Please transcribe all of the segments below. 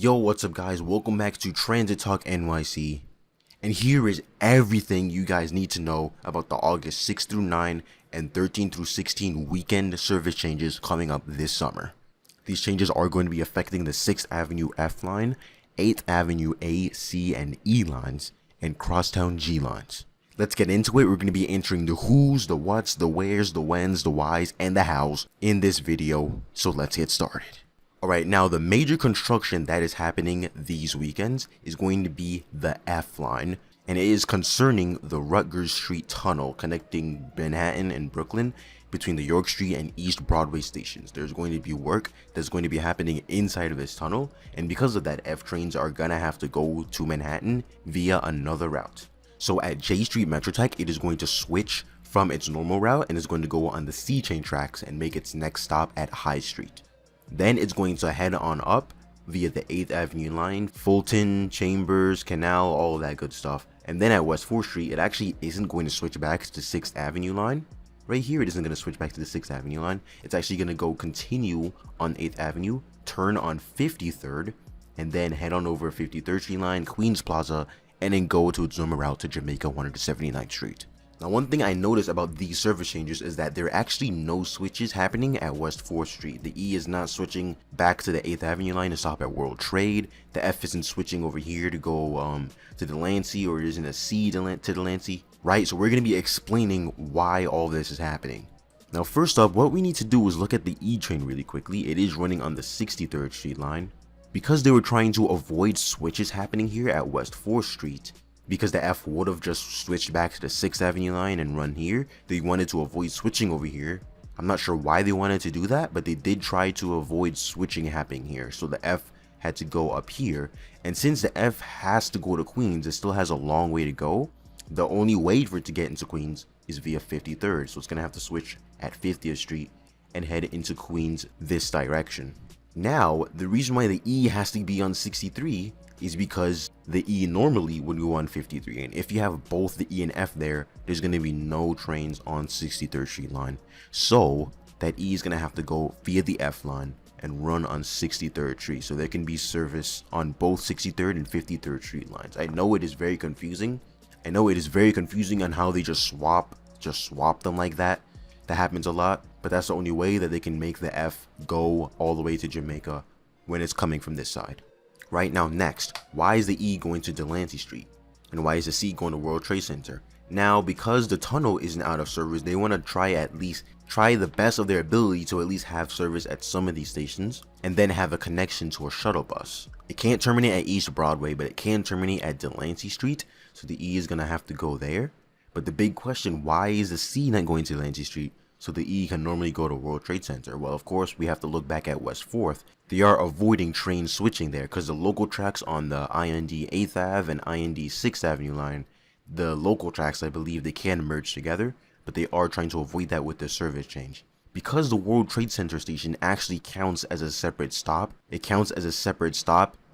Yo, what's up guys? Welcome back to Transit Talk NYC. And here is everything you guys need to know about the August 6 through 9 and 13 through 16 weekend service changes coming up this summer. These changes are going to be affecting the 6th Avenue F line, 8th Avenue A, C, and E lines, and Crosstown G lines. Let's get into it. We're going to be answering the who's, the what's, the where's, the when's, the why's, and the how's in this video. So let's get started. Alright, now the major construction that is happening these weekends is going to be the F line, and it is concerning the Rutgers Street Tunnel connecting Manhattan and Brooklyn between the York Street and East Broadway stations. There's going to be work that's going to be happening inside of this tunnel, and because of that, F trains are gonna have to go to Manhattan via another route. So at J Street Metrotech, it is going to switch from its normal route and is going to go on the C train tracks and make its next stop at High Street. Then it's going to head on up via the 8th Avenue line, Fulton, Chambers, Canal, all of that good stuff. And then at West 4th Street, it actually isn't going to switch back to the 6th Avenue line. Right here, it isn't going to switch back to the 6th Avenue line. It's actually going to go continue on 8th Avenue, turn on 53rd, and then head on over 53rd Street line, Queens Plaza, and then go to its normal route to Jamaica 179th Street. Now, one thing I noticed about these service changes is that there are actually no switches happening at West 4th Street. The E is not switching back to the 8th Avenue line to stop at World Trade. The F isn't switching over here to go to Delancey, or it isn't a C to Delancey, right? So we're going to be explaining why all this is happening. Now, first up, what we need to do is look at the E train really quickly. It is running on the 63rd Street line. Because they were trying to avoid switches happening here at West 4th Street, because the F would have just switched back to the 6th Avenue line and run here, they wanted to avoid switching over here. I'm not sure why they wanted to do that, but they did try to avoid switching happening here. So the F had to go up here. And since the F has to go to Queens, it still has a long way to go. The only way for it to get into Queens is via 53rd. So it's going to have to switch at 50th Street and head into Queens this direction. Now, the reason why the E has to be on 63 is because the E normally would go on 53, and if you have both the E and F there, there's going to be no trains on 63rd Street line. So that E is going to have to go via the F line and run on 63rd Street, so there can be service on both 63rd and 53rd Street lines. I know it is very confusing. I know it is very confusing on how they just swap them like that. That happens a lot, but that's the only way that they can make the F go all the way to Jamaica when it's coming from this side. Right now, next, why is the E going to Delancey Street? And why is the C going to World Trade Center? Now, because the tunnel isn't out of service, they want to try the best of their ability to at least have service at some of these stations, and then have a connection to a shuttle bus. It can't terminate at East Broadway, but it can terminate at Delancey Street, so the E is going to have to go there. But the big question, why is the C not going to Delancey Street, so the E can normally go to World Trade Center? Well, of course, we have to look back at West 4th. They are avoiding train switching there because the local tracks on the IND 8th Ave and IND 6th Avenue line, the local tracks, I believe they can merge together, but they are trying to avoid that with the service change. Because the World Trade Center station actually counts as a separate stop,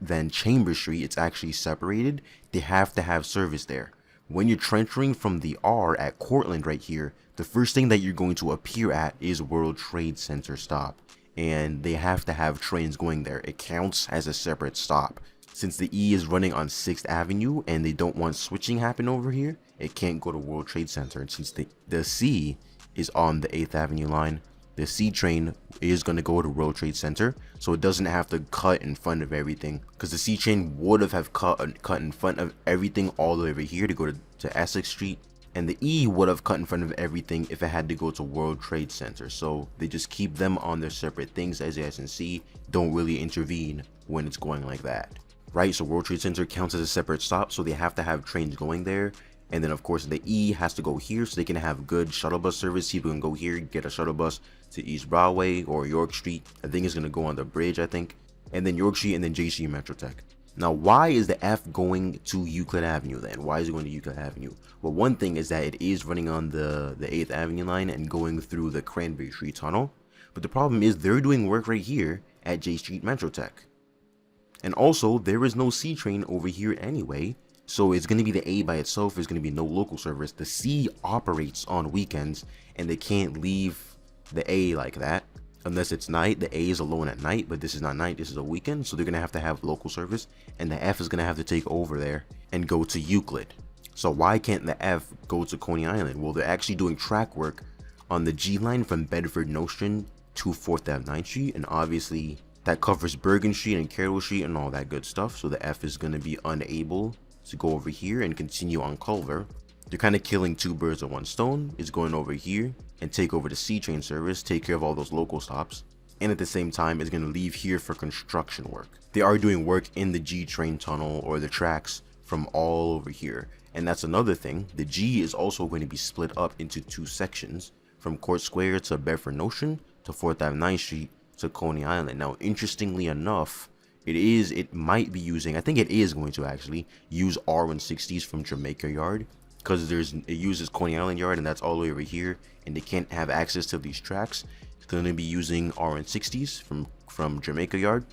then Chambers Street, it's actually separated, they have to have service there. When you're transferring from the R at Cortlandt right here, the first thing that you're going to appear at is World Trade Center stop. And they have to have trains going there. It counts as a separate stop. Since the E is running on 6th Avenue and they don't want switching happen over here, it can't go to World Trade Center. And since the C is on the 8th Avenue line, the C train is going to go to World Trade Center, so it doesn't have to cut in front of everything, because the C train would have cut in front of everything all the way over here to go to Essex Street, and the E would have cut in front of everything if it had to go to World Trade Center. So they just keep them on their separate things, as you guys can see, don't really intervene when it's going like that, right? So World Trade Center counts as a separate stop, so they have to have trains going there. And then of course the E has to go here so they can have good shuttle bus service. People can go here, get a shuttle bus to East Broadway or York Street. I think it's going to go on the bridge, I think. And then York Street and then J Street Metrotech. Now, why is the F going to Euclid Avenue then? Why is it going to Euclid Avenue? Well, one thing is that it is running on the 8th Avenue line and going through the Cranberry Street Tunnel. But the problem is they're doing work right here at J Street Metrotech. And also, there is no C train over here anyway. So it's going to be the A by itself. There's going to be no local service. The C operates on weekends and they can't leave the A like that. Unless it's night, the A is alone at night, but this is not night, this is a weekend, so they're gonna have to have local service, and the F is gonna have to take over there and go to Euclid. So why can't the F go to Coney Island? Well, they're actually doing track work on the G line from Bedford Nostrand to 4th Ave 9th Street, and obviously that covers Bergen Street and Carroll Street and all that good stuff, so the F is gonna be unable to go over here and continue on Culver. They're kind of killing two birds with one stone. Is going over here and take over the C train service, take care of all those local stops, and at the same time is going to leave here for construction work. They are doing work in the G train tunnel or the tracks from all over here, and that's another thing. The G is also going to be split up into two sections, from Court Square to Bedford Nostrand to 4th Ave 9th Street to Coney Island. Now, interestingly enough, it might be using, I think it is going to actually use R160s from Jamaica Yard, because it uses Coney Island Yard, and that's all the way over here, and they can't have access to these tracks. It's going to be using RN60s from Jamaica Yard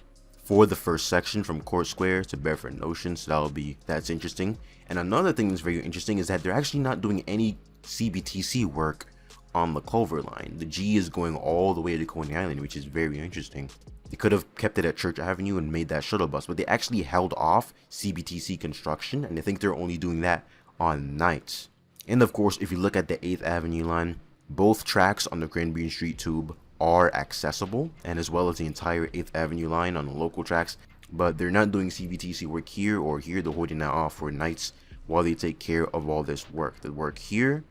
for the first section from Court Square to Bedford Nostrand, so that's interesting. And another thing that's very interesting is that they're actually not doing any CBTC work on the Culver line. The G is going all the way to Coney Island, which is very interesting. They could have kept it at Church Avenue and made that shuttle bus, but they actually held off CBTC construction, and I think they're only doing that on nights. And of course, if you look at the 8th Avenue line, both tracks on the Granbury Street tube are accessible, and as well as the entire 8th Avenue line on the local tracks, but they're not doing CBTC work here or here. They're holding that off for nights while they take care of all this work, the work here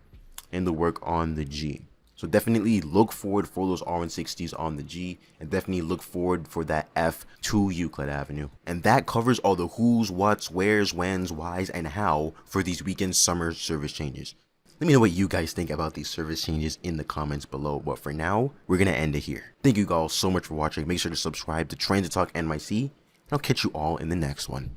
and the work on the G. So definitely look forward for those R160s on the G, and definitely look forward for that F to Euclid Avenue. And that covers all the who's, what's, where's, when's, why's, and how for these weekend summer service changes. Let me know what you guys think about these service changes in the comments below, but for now, we're gonna end it here. Thank you all so much for watching. Make sure to subscribe to Transit Talk NYC, and I'll catch you all in the next one.